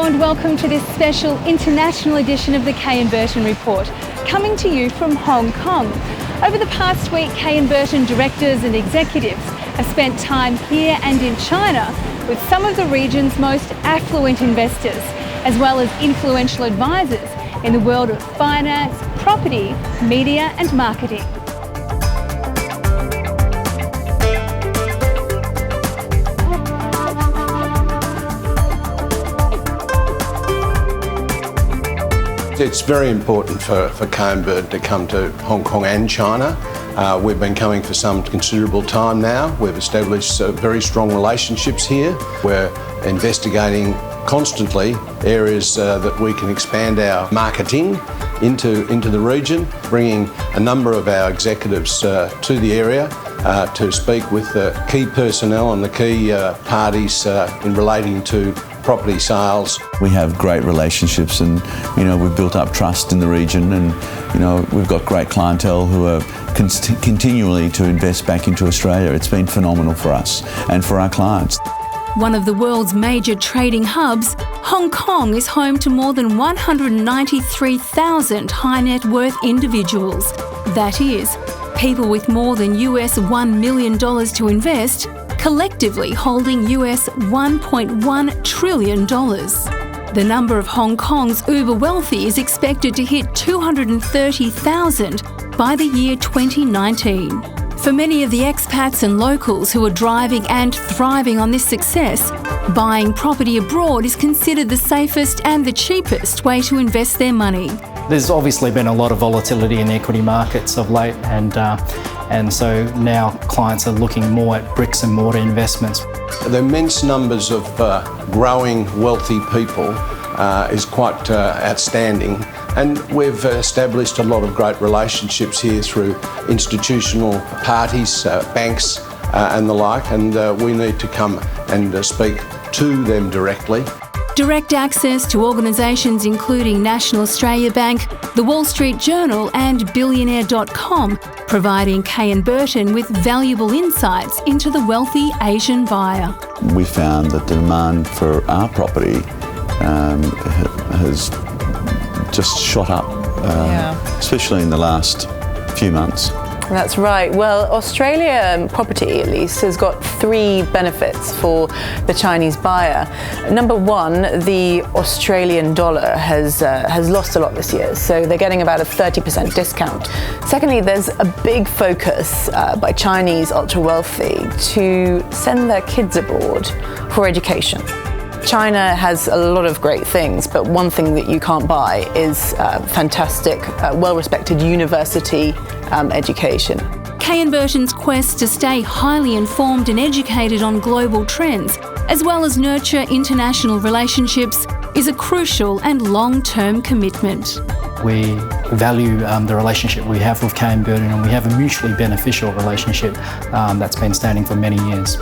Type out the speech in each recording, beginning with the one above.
and welcome to this special international edition of the Kay and Burton Report, coming to you from Hong Kong. Over the past week, Kay and Burton directors and executives have spent time here and in China with some of the region's most affluent investors, as well as influential advisors in the world of finance, property, media and marketing. It's very important for Kay and Burton to come to Hong Kong and China. We've been coming for some considerable time now. We've established very strong relationships here. We're investigating constantly areas that we can expand our marketing into the region, bringing a number of our executives to the area to speak with key personnel and the key parties in relating to property sales. We have great relationships and, we've built up trust in the region and, we've got great clientele who are continually to invest back into Australia. It's been phenomenal for us and for our clients. One of the world's major trading hubs, Hong Kong is home to more than 193,000 high net worth individuals. That is, people with more than US $1 million to invest, collectively holding US $1.1 trillion. The number of Hong Kong's uber wealthy is expected to hit 230,000 by the year 2019. For many of the expats and locals who are driving and thriving on this success, buying property abroad is considered the safest and the cheapest way to invest their money. There's obviously been a lot of volatility in the equity markets of late, and so now clients are looking more at bricks and mortar investments. The immense numbers of growing wealthy people is quite outstanding, and we've established a lot of great relationships here through institutional parties, banks and the like, and we need to come and speak to them directly. Direct access to organisations including National Australia Bank, The Wall Street Journal and Billionaire.com, providing Kay and Burton with valuable insights into the wealthy Asian buyer. We found that the demand for our property has just shot up, especially in the last few months. That's right. Well, Australia property, at least, has got three benefits for the Chinese buyer. Number one, the Australian dollar has lost a lot this year, so they're getting about a 30% discount. Secondly, there's a big focus by Chinese ultra-wealthy to send their kids abroad for education. China has a lot of great things, but one thing that you can't buy is fantastic, well-respected university education. Kay and Burton's quest to stay highly informed and educated on global trends, as well as nurture international relationships, is a crucial and long-term commitment. We value the relationship we have with Kay and Burton, and we have a mutually beneficial relationship that's been standing for many years.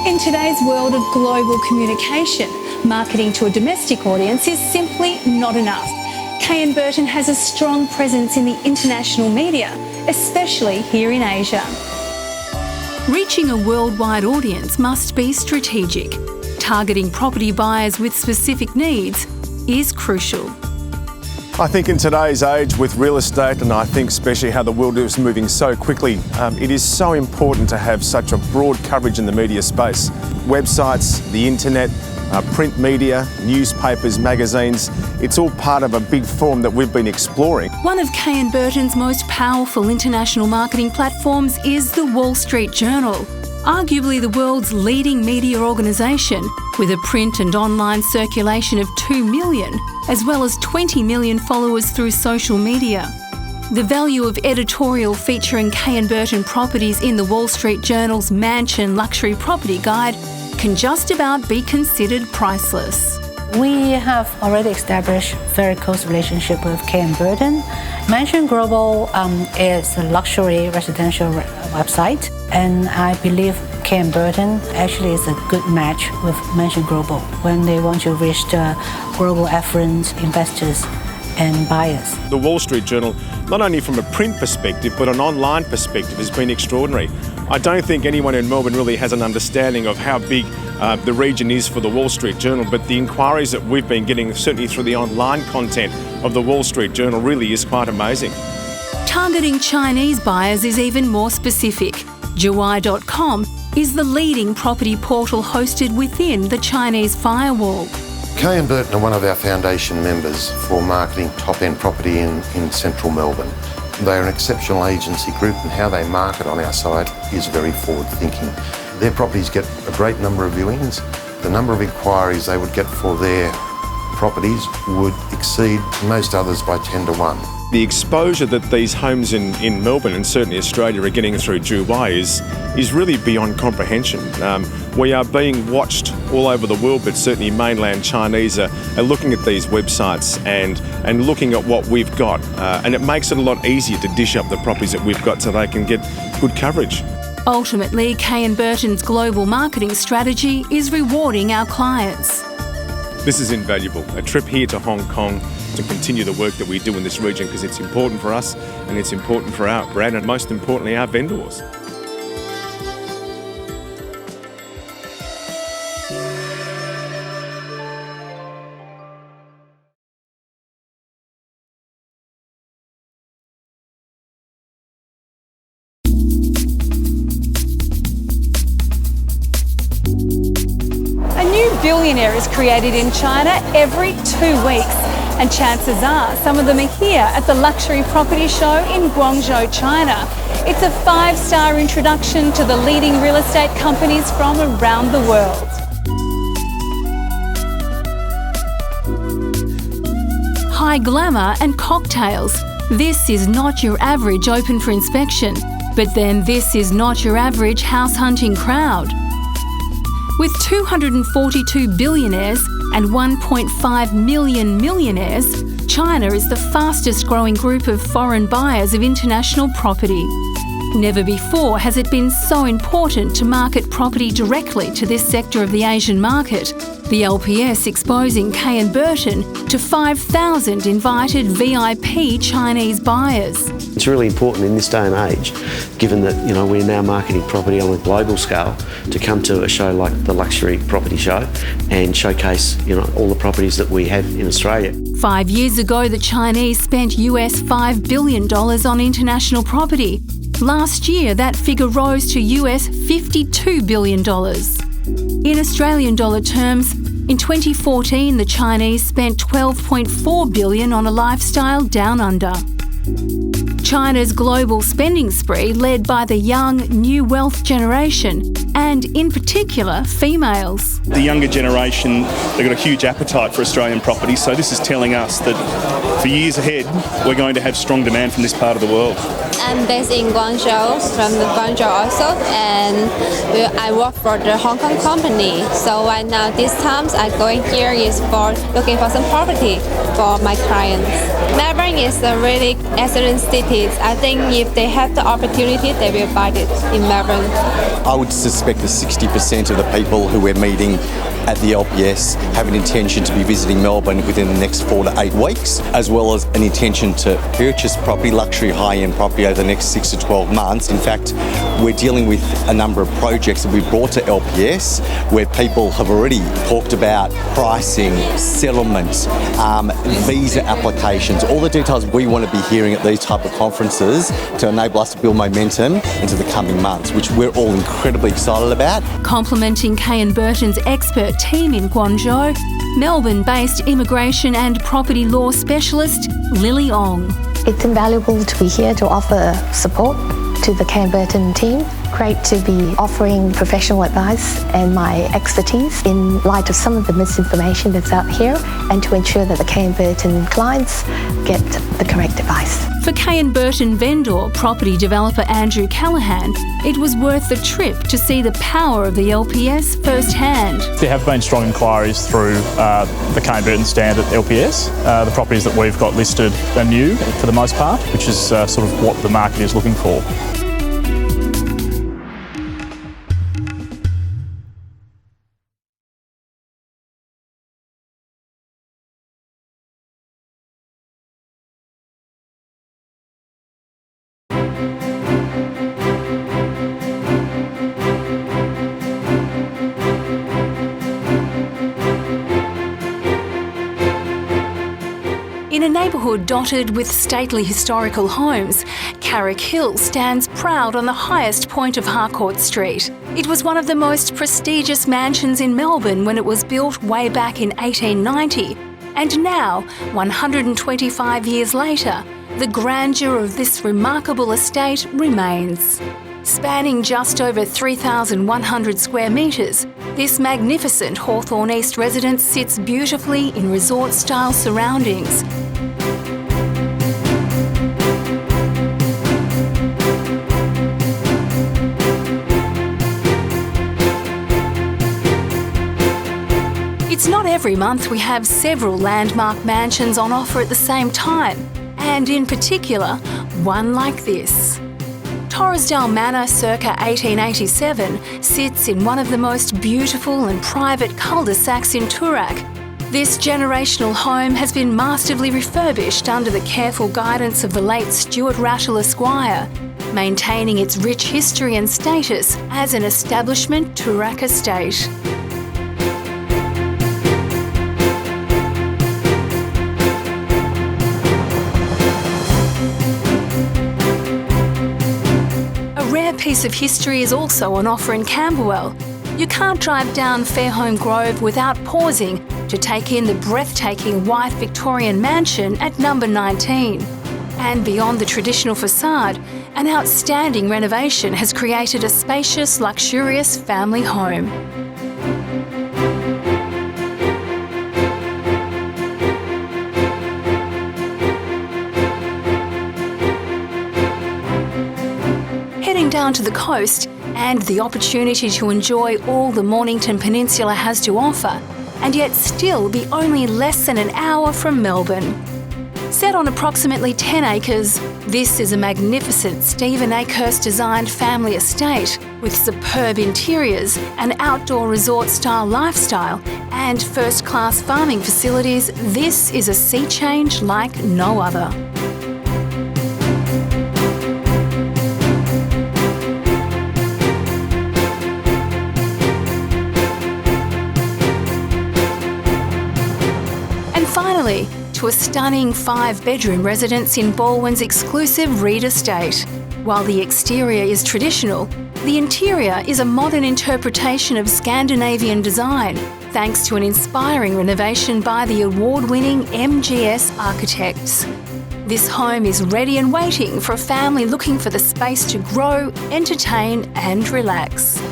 In today's world of global communication, marketing to a domestic audience is simply not enough. Kay and Burton has a strong presence in the international media, especially here in Asia. Reaching a worldwide audience must be strategic. Targeting property buyers with specific needs is crucial. I think in today's age with real estate, and I think especially how the world is moving so quickly, it is so important to have such a broad coverage in the media space. Websites, the internet, print media, newspapers, magazines, it's all part of a big form that we've been exploring. One of Kay and Burton's most powerful international marketing platforms is the Wall Street Journal, arguably the world's leading media organisation, with a print and online circulation of 2 million, as well as 20 million followers through social media. The value of editorial featuring Kay and Burton properties in the Wall Street Journal's Mansion Luxury Property Guide can just about be considered priceless. We have already established very close relationship with K & Burton. Mansion Global is a luxury residential website, and I believe K & Burton actually is a good match with Mansion Global when they want to reach the global affluent investors and buyers. The Wall Street Journal, not only from a print perspective but an online perspective, has been extraordinary. I don't think anyone in Melbourne really has an understanding of how big the region is for the Wall Street Journal, but the inquiries that we've been getting, certainly through the online content of the Wall Street Journal, really is quite amazing. Targeting Chinese buyers is even more specific. Juwai.com is the leading property portal hosted within the Chinese firewall. K & Burton are one of our foundation members for marketing top-end property in central Melbourne. They're an exceptional agency group, and how they market on our site is very forward-thinking. Their properties get a great number of viewings. The number of inquiries they would get for their properties would exceed most others by 10 to 1. The exposure that these homes in Melbourne and certainly Australia are getting through Juwai is really beyond comprehension. We are being watched all over the world, but certainly mainland Chinese are looking at these websites and looking at what we've got. And it makes it a lot easier to dish up the properties that we've got so they can get good coverage. Ultimately, K & Burton's global marketing strategy is rewarding our clients. This is invaluable. A trip here to Hong Kong to continue the work that we do in this region, because it's important for us and it's important for our brand and most importantly our vendors. A new billionaire is created in China every 2 weeks. And chances are some of them are here at the luxury property show in Guangzhou, China. It's a 5-star introduction to the leading real estate companies from around the world. High glamour and cocktails. This is not your average open for inspection. But then this is not your average house hunting crowd. With 242 billionaires and 1.5 million millionaires, China is the fastest growing group of foreign buyers of international property. Never before has it been so important to market property directly to this sector of the Asian market. The LPS exposing K & Burton to 5,000 invited VIP Chinese buyers. It's really important in this day and age, given that we're now marketing property on a global scale, to come to a show like the Luxury Property Show and showcase all the properties that we have in Australia. 5 years ago, the Chinese spent US $5 billion on international property. Last year, that figure rose to US $52 billion. In Australian dollar terms, in 2014, the Chinese spent $12.4 billion on a lifestyle down under. China's global spending spree led by the young, new wealth generation, and in particular, females. The younger generation, they've got a huge appetite for Australian property, so this is telling us that for years ahead, we're going to have strong demand from this part of the world. I'm based in Guangzhou, from the Guangzhou also, and I work for the Hong Kong company. So right now, these times I'm going here is for looking for some property for my clients. Melbourne is a really excellent city. I think if they have the opportunity, they will buy it in Melbourne. I would suspect that 60% of the people who we're meeting at the LPS have an intention to be visiting Melbourne within the next 4 to 8 weeks, as well as an intention to purchase property, luxury high-end property over the next 6 to 12 months. In fact, we're dealing with a number of projects that we've brought to LPS where people have already talked about pricing, settlement, visa applications, all the details we want to be hearing at these type of conferences to enable us to build momentum into the coming months, which we're all incredibly excited about. Complementing K & Burton's expert team in Guangzhou, Melbourne-based immigration and property law specialist Lily Ong. It's invaluable to be here to offer support to the K & Burton team. Great to be offering professional advice and my expertise in light of some of the misinformation that's out here, and to ensure that the K & Burton clients get the correct advice. For Kay & Burton vendor, property developer Andrew Callaghan, it was worth the trip to see the power of the LPS firsthand. There have been strong inquiries through the Kay & Burton stand at LPS. The properties that we've got listed are new for the most part, which is sort of what the market is looking for. In a neighbourhood dotted with stately historical homes, Carrick Hill stands proud on the highest point of Harcourt Street. It was one of the most prestigious mansions in Melbourne when it was built way back in 1890, and now, 125 years later, the grandeur of this remarkable estate remains. Spanning just over 3,100 square metres, this magnificent Hawthorn East residence sits beautifully in resort-style surroundings. It's not every month we have several landmark mansions on offer at the same time, and in particular, one like this. Torresdale Manor circa 1887 sits in one of the most beautiful and private cul-de-sacs in Toorak. This generational home has been masterfully refurbished under the careful guidance of the late Stuart Rattle Esquire, maintaining its rich history and status as an establishment Toorak estate. Piece of history is also on offer in Camberwell. You can't drive down Fairholme Grove without pausing to take in the breathtaking white Victorian mansion at number 19. And beyond the traditional facade, an outstanding renovation has created a spacious, luxurious family home. Down to the coast and the opportunity to enjoy all the Mornington Peninsula has to offer, and yet still be only less than an hour from Melbourne. Set on approximately 10 acres, this is a magnificent Stephen Akehurst designed family estate with superb interiors, an outdoor resort-style lifestyle and first-class farming facilities. This is a sea change like no other. Finally, to a stunning 5-bedroom residence in Baldwin's exclusive Reed Estate. While the exterior is traditional, the interior is a modern interpretation of Scandinavian design, thanks to an inspiring renovation by the award-winning MGS architects. This home is ready and waiting for a family looking for the space to grow, entertain and relax.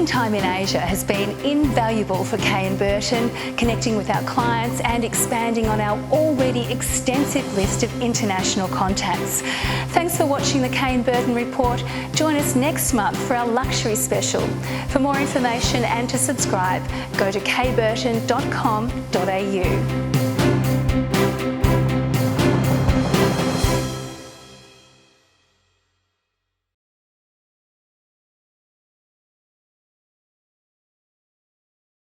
Time in Asia has been invaluable for Kay & Burton, connecting with our clients and expanding on our already extensive list of international contacts. Thanks for watching the Kay & Burton Report. Join us next month for our luxury special. For more information and to subscribe, go to kburton.com.au.